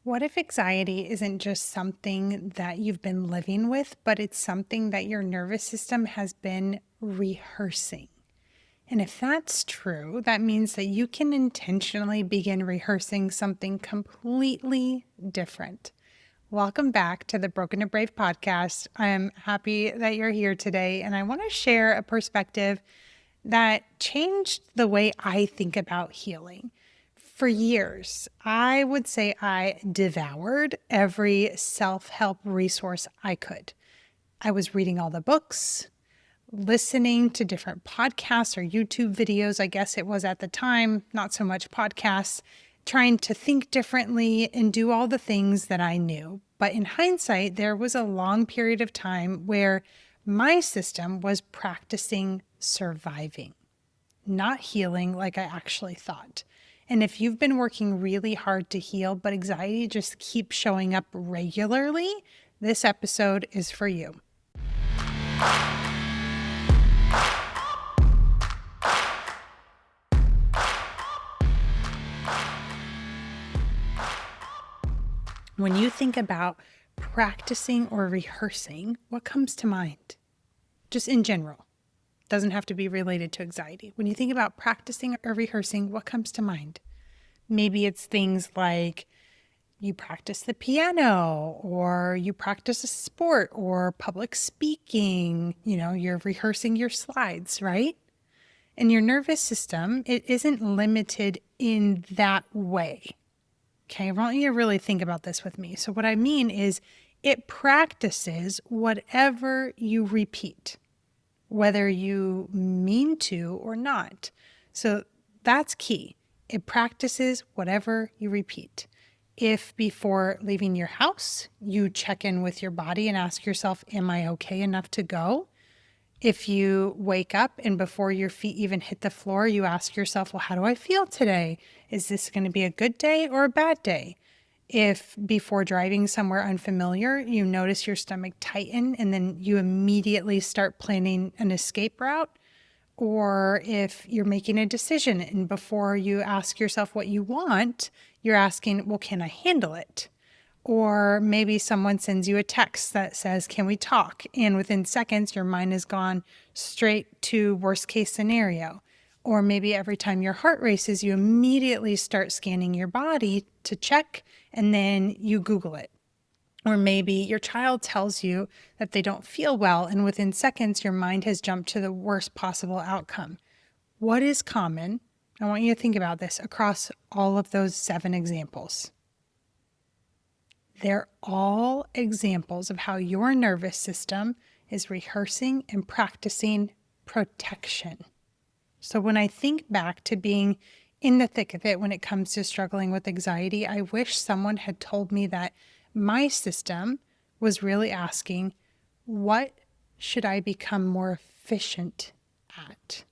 What if anxiety isn't just something that you've been living with, but it's something that your nervous system has been rehearsing? And if that's true, that means that you can intentionally begin rehearsing something completely different. Welcome back to the Broken to Brave podcast. I'm happy that you're here today, and I want to share a perspective that changed the way I think about healing. For years, I would say I devoured every self-help resource I could. I was reading all the books, listening to different podcasts or YouTube videos, I guess it was at the time, not so much podcasts, trying to think differently and do all the things that I knew. But in hindsight, there was a long period of time where my system was practicing surviving, not healing like I actually thought. And if you've been working really hard to heal, but anxiety just keeps showing up regularly, this episode is for you. When you think about practicing or rehearsing, what comes to mind? Just in general. Doesn't have to be related to anxiety. When you think about practicing or rehearsing, what comes to mind? Maybe it's things like you practice the piano, or you practice a sport or public speaking. You're rehearsing your slides, right? And your nervous system, it isn't limited in that way. Okay, I want you to really think about this with me. So what I mean is it practices whatever you repeat, whether you mean to or not. So that's key. It practices whatever you repeat. If before leaving your house, you check in with your body and ask yourself, am I okay enough to go? If you wake up and before your feet even hit the floor, you ask yourself, well, how do I feel today? Is this going to be a good day or a bad day? If before driving somewhere unfamiliar, you notice your stomach tighten and then you immediately start planning an escape route, or if you're making a decision and before you ask yourself what you want, you're asking, well, can I handle it? Or maybe someone sends you a text that says, can we talk? And within seconds, your mind has gone straight to worst case scenario. Or maybe every time your heart races, you immediately start scanning your body to check, and then you Google it. Or maybe your child tells you that they don't feel well, and within seconds, your mind has jumped to the worst possible outcome. What is common? I want you to think about this across all of those 7 examples. They're all examples of how your nervous system is rehearsing and practicing protection. So when I think back to being in the thick of it when it comes to struggling with anxiety, I wish someone had told me that my system was really asking, what should I become more efficient at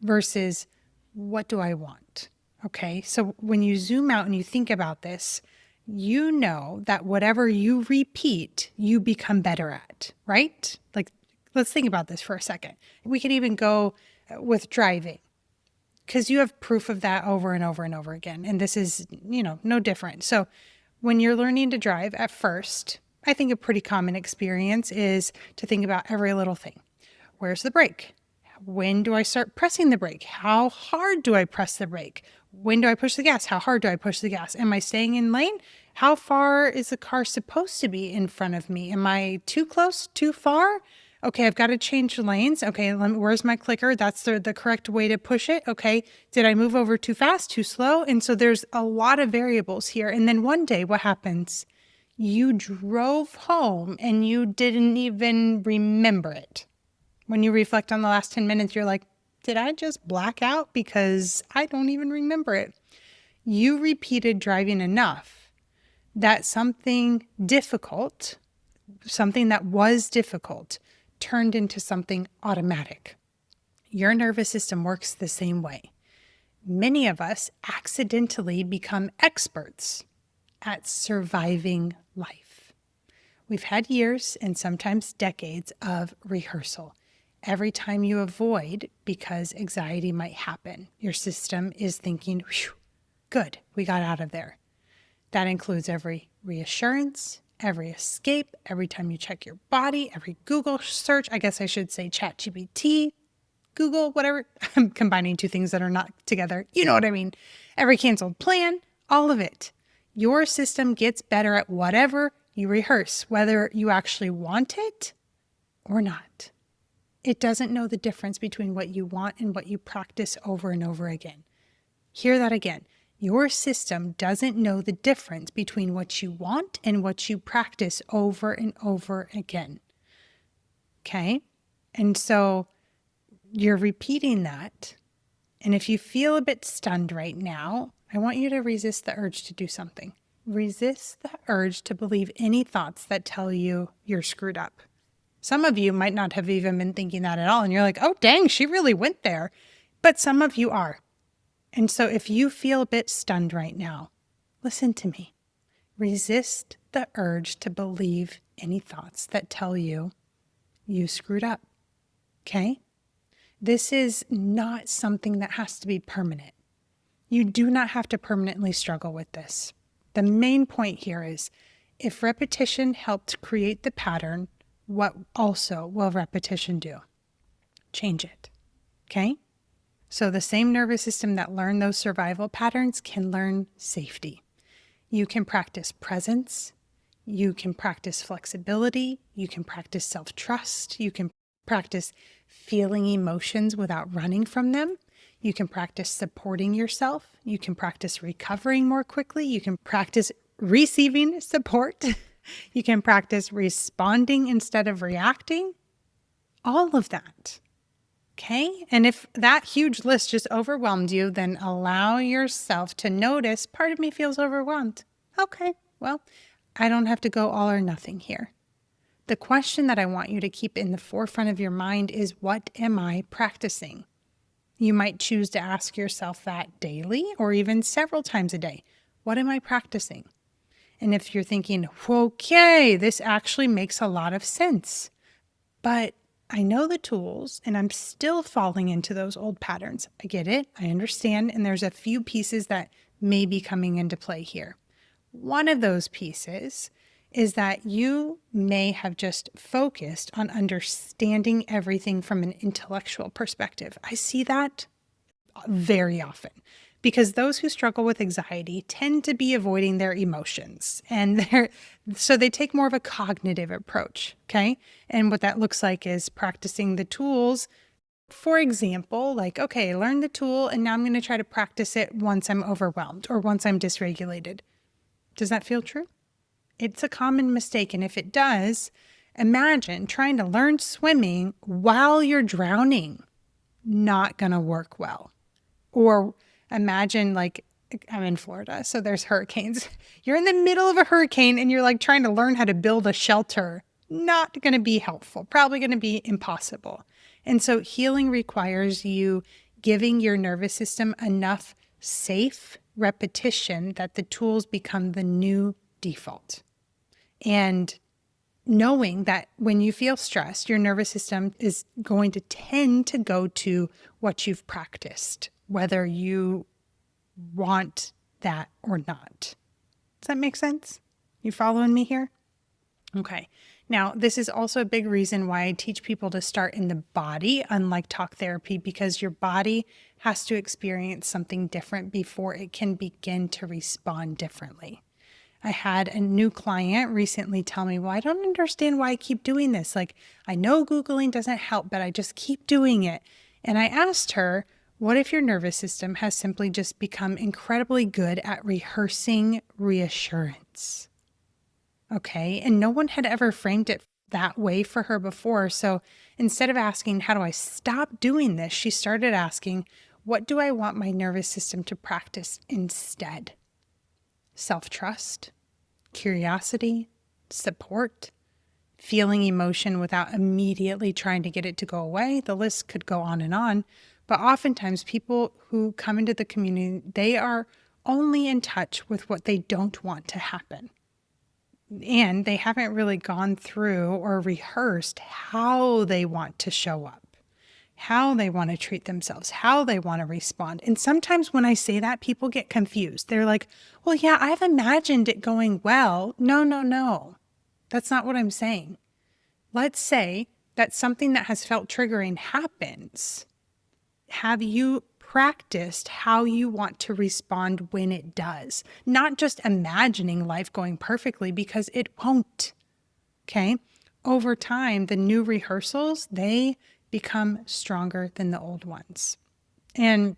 versus what do I want? Okay, so when you zoom out and you think about this, you know that whatever you repeat, you become better at, right? Like, let's think about this for a second. We could even go with driving, because you have proof of that over and over and over again. And this is, no different. So when you're learning to drive at first, I think a pretty common experience is to think about every little thing. Where's the brake? When do I start pressing the brake? How hard do I press the brake? When do I push the gas? How hard do I push the gas? Am I staying in lane? How far is the car supposed to be in front of me? Am I too close, too far? Okay, I've got to change lanes. Okay, where's my clicker? That's the correct way to push it. Okay, did I move over too fast, too slow? And so there's a lot of variables here. And then one day, what happens? You drove home and you didn't even remember it. When you reflect on the last 10 minutes, you're like, did I just black out? Because I don't even remember it. You repeated driving enough that something that was difficult, turned into something automatic. Your nervous system works the same way. Many of us accidentally become experts at surviving life. We've had years and sometimes decades of rehearsal. Every time you avoid because anxiety might happen, your system is thinking, good, we got out of there. That includes every reassurance, every escape, every time you check your body, every Google search. I guess I should say ChatGPT, Google, whatever. I'm combining two things that are not together. You know what I mean? Every canceled plan, all of it. Your system gets better at whatever you rehearse, whether you actually want it or not. It doesn't know the difference between what you want and what you practice over and over again. Hear that again. Your system doesn't know the difference between what you want and what you practice over and over again. Okay? And so you're repeating that. And if you feel a bit stunned right now, I want you to resist the urge to do something. Resist the urge to believe any thoughts that tell you you're screwed up. Some of you might not have even been thinking that at all. And you're like, oh, dang, she really went there. But some of you are. And so if you feel a bit stunned right now, listen to me. Resist the urge to believe any thoughts that tell you you screwed up. Okay? This is not something that has to be permanent. You do not have to permanently struggle with this. The main point here is if repetition helped create the pattern, what also will repetition do? Change it. Okay? So the same nervous system that learned those survival patterns can learn safety. You can practice presence. You can practice flexibility. You can practice self-trust. You can practice feeling emotions without running from them. You can practice supporting yourself. You can practice recovering more quickly. You can practice receiving support. You can practice responding instead of reacting. All of that. Okay? And if that huge list just overwhelmed you, then allow yourself to notice, part of me feels overwhelmed. Okay, well, I don't have to go all or nothing here. The question that I want you to keep in the forefront of your mind is, what am I practicing? You might choose to ask yourself that daily or even several times a day. What am I practicing? And if you're thinking, okay, this actually makes a lot of sense, but I know the tools and I'm still falling into those old patterns. I get it. I understand. And there's a few pieces that may be coming into play here. One of those pieces is that you may have just focused on understanding everything from an intellectual perspective. I see that very often because those who struggle with anxiety tend to be avoiding their emotions, and so they take more of a cognitive approach. Okay. And what that looks like is practicing the tools. For example, like, okay, learn the tool and now I'm going to try to practice it once I'm overwhelmed or once I'm dysregulated. Does that feel true? It's a common mistake. And if it does, imagine trying to learn swimming while you're drowning. Not going to work well. Or imagine, like, I'm in Florida, so there's hurricanes. You're in the middle of a hurricane and you're like trying to learn how to build a shelter. Not going to be helpful, probably going to be impossible. And so healing requires you giving your nervous system enough safe repetition that the tools become the new default. And knowing that when you feel stressed, your nervous system is going to tend to go to what you've practiced, whether you want that or not. Does that make sense? You following me here? Okay. Now, this is also a big reason why I teach people to start in the body, unlike talk therapy, because your body has to experience something different before it can begin to respond differently. I had a new client recently tell me, well, I don't understand why I keep doing this. Like, I know Googling doesn't help, but I just keep doing it. And I asked her, what if your nervous system has simply just become incredibly good at rehearsing reassurance? Okay. And no one had ever framed it that way for her before. So instead of asking, how do I stop doing this? She started asking, what do I want my nervous system to practice instead? Self-trust, curiosity, support, feeling emotion without immediately trying to get it to go away. The list could go on and on. But oftentimes people who come into the community, they are only in touch with what they don't want to happen. And they haven't really gone through or rehearsed how they want to show up, how they want to treat themselves, how they want to respond. And sometimes when I say that, people get confused. They're like, well, yeah, I've imagined it going well. No, no, no. That's not what I'm saying. Let's say that something that has felt triggering happens. Have you practiced how you want to respond when it does? Not just imagining life going perfectly, because it won't. Okay? Over time, the new rehearsals, they become stronger than the old ones. And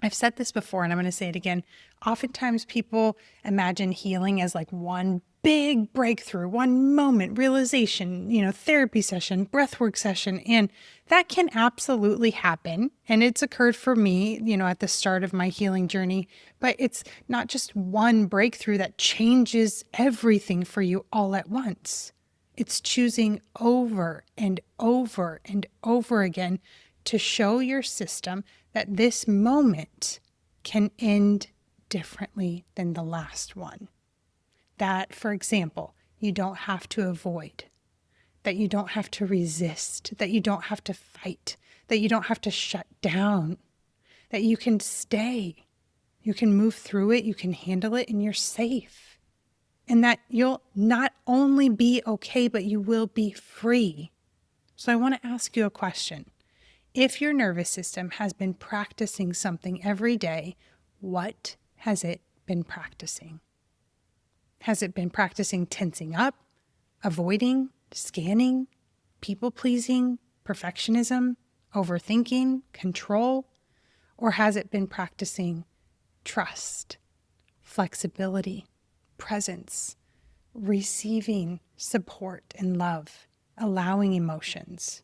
I've said this before, and I'm going to say it again. Oftentimes people imagine healing as like one big breakthrough, one moment, realization, therapy session, breathwork session. And that can absolutely happen. And it's occurred for me, at the start of my healing journey. But it's not just one breakthrough that changes everything for you all at once. It's choosing over and over and over again to show your system that this moment can end differently than the last one. That, for example, you don't have to avoid, that you don't have to resist, that you don't have to fight, that you don't have to shut down, that you can stay, you can move through it, you can handle it, and you're safe. And that you'll not only be okay, but you will be free. So I want to ask you a question. If your nervous system has been practicing something every day, what has it been practicing? Has it been practicing tensing up, avoiding, scanning, people-pleasing, perfectionism, overthinking, control? Or has it been practicing trust, flexibility, presence, receiving support and love, allowing emotions?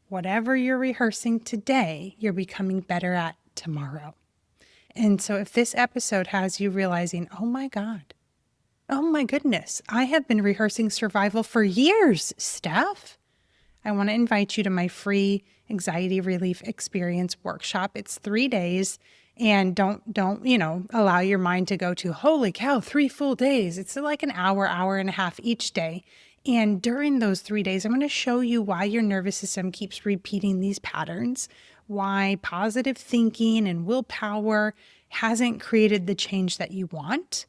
Whatever you're rehearsing today, you're becoming better at tomorrow. And so if this episode has you realizing, oh my goodness, I have been rehearsing survival for years, Steph. I want to invite you to my free anxiety relief experience workshop. It's 3 days, and don't allow your mind to go to, holy cow, 3 full days. It's like an hour and a half each day. And during those 3 days, I'm going to show you why your nervous system keeps repeating these patterns, why positive thinking and willpower hasn't created the change that you want,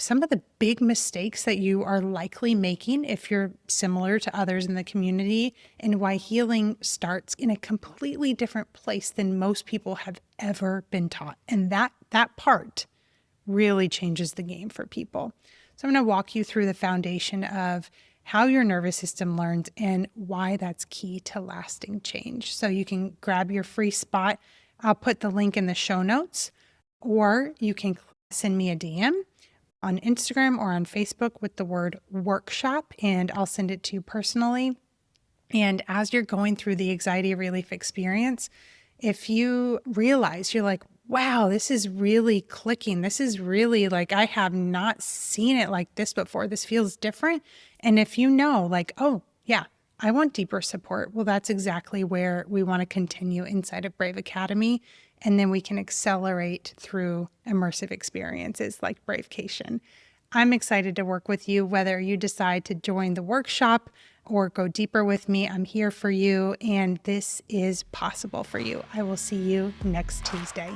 some of the big mistakes that you are likely making if you're similar to others in the community, and why healing starts in a completely different place than most people have ever been taught. And that part really changes the game for people. So I'm going to walk you through the foundation of how your nervous system learns and why that's key to lasting change. So you can grab your free spot. I'll put the link in the show notes, or you can send me a DM on Instagram or on Facebook with the word workshop, and I'll send it to you personally. And as you're going through the anxiety relief experience, if you realize you're like, wow, this is really clicking. This is really like, I have not seen it like this before. This feels different. And if you know, like, oh, yeah, I want deeper support. Well, that's exactly where we want to continue inside of Brave Academy. And then we can accelerate through immersive experiences like Bravecation. I'm excited to work with you, whether you decide to join the workshop or go deeper with me. I'm here for you, and this is possible for you. I will see you next Tuesday.